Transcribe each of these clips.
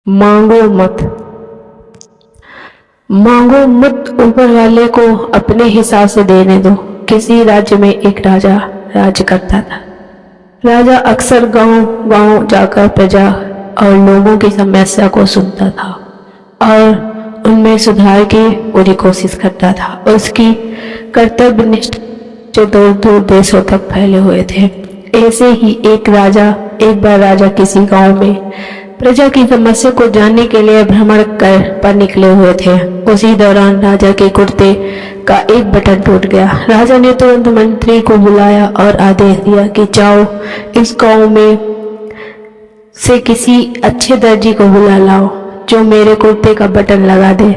मांगो मत, मांगो मत, ऊपर वाले को अपने हिसाब से देने दो। किसी राज्य में एक राजा राज करता था। राजा अक्सर गांव-गांव जाकर प्रजा और लोगों की समस्या को सुनता था और उनमें सुधार की पूरी कोशिश करता था। उसकी कर्तव्य निष्ठा दूर दूर देशों तक फैले हुए थे। ऐसे ही एक बार राजा किसी गांव में प्रजा की समस्या को जानने के लिए भ्रमण पर निकले हुए थे। उसी दौरान राजा के कुर्ते का एक बटन टूट गया। राजा ने तुरंत मंत्री को बुलाया और आदेश दिया कि जाओ इस गांव में से किसी अच्छे दर्जी को बुला लाओ जो मेरे कुर्ते का बटन लगा दे।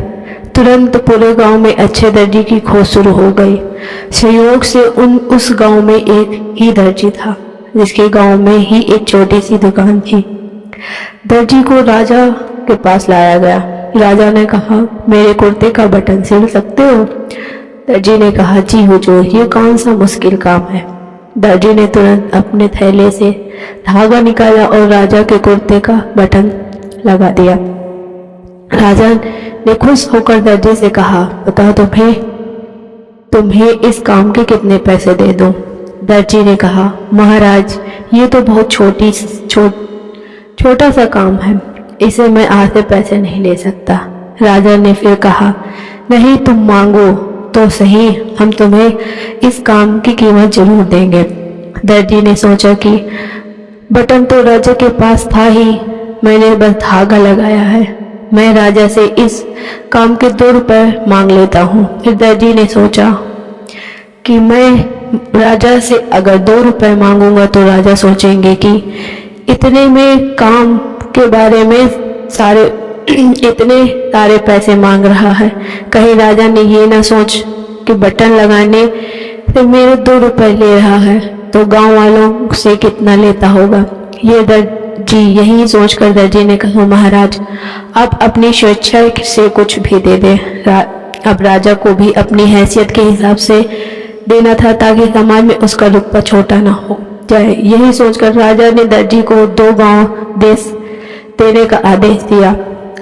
तुरंत पूरे गांव में अच्छे दर्जी की खोज शुरू हो गई। संयोग से उस गांव में एक ही दर्जी था जिसके गांव में ही एक छोटी सी दुकान थी। दर्जी को राजा के पास लाया गया। राजा ने कहा, मेरे कुर्ते का बटन सिल सकते हो? दर्जी ने कहा, जी हुजूर, ये कौन सा मुश्किल काम है। दर्जी ने तुरंत अपने थैले से धागा निकाला और राजा के कुर्ते का बटन लगा दिया। राजा ने खुश होकर दर्जी से कहा, बताओ तुम्हें इस काम के कितने पैसे दे दूं? दर्जी ने कहा, महाराज, ये तो बहुत छोटा सा काम है, इसे मैं आज से पैसे नहीं ले सकता। राजा ने फिर कहा, नहीं, तुम मांगो तो सही, हम तुम्हें इस काम की कीमत जरूर देंगे। दर्जी ने सोचा कि बटन तो राजा के पास था ही, मैंने बस धागा लगाया है, मैं राजा से इस काम के 2 रुपए मांग लेता हूँ। फिर दर्जी ने सोचा कि मैं राजा से अगर 2 रुपए मांगूंगा तो राजा सोचेंगे कि इतने में काम के बारे में इतने सारे पैसे मांग रहा है, कहीं राजा ने ये ना सोच कि बटन लगाने से मेरे 2 रुपए ले रहा है तो गांव वालों से कितना लेता होगा। ये दर्जी यही सोचकर दर्जी ने कहा, महाराज, आप अपनी स्वेच्छा से कुछ भी दे दे। अब राजा को भी अपनी हैसियत के हिसाब से देना था ताकि समाज में उसका रुतबा छोटा ना हो जाए। यही सोचकर राजा ने दर्जी को 2 गांव देने का आदेश दिया।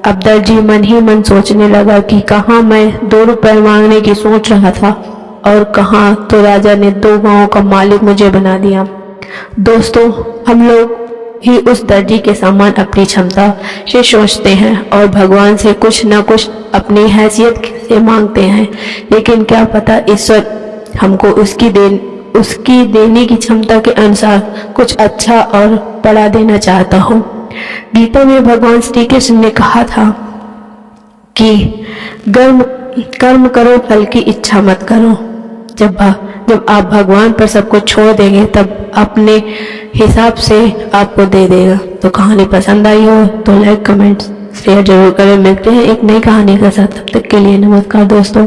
अब दर्जी मन ही मन सोचने लगा कि कहाँ मैं 2 रुपए मांगने की सोच रहा था और कहाँ तो राजा ने 2 गांवों का मालिक मुझे बना दिया। दोस्तों, हम लोग ही उस दर्जी के समान अपनी क्षमता से सोचते हैं और भगवान से कुछ न कुछ अपनी हैसियत से मांगते हैं, लेकिन क्या पता ईश्वर हमको उसकी देने की क्षमता के अनुसार कुछ अच्छा और बड़ा देना चाहता हो। गीता में भगवान श्री कृष्ण ने कहा था कि कर्म करो, फल की इच्छा मत करो। जब आप भगवान पर सब कुछ छोड़ देंगे तब अपने हिसाब से आपको दे देगा। तो कहानी पसंद आई हो तो लाइक, कमेंट, शेयर जरूर करें। मिलते हैं एक नई कहानी के साथ, तब तक के लिए नमस्कार दोस्तों।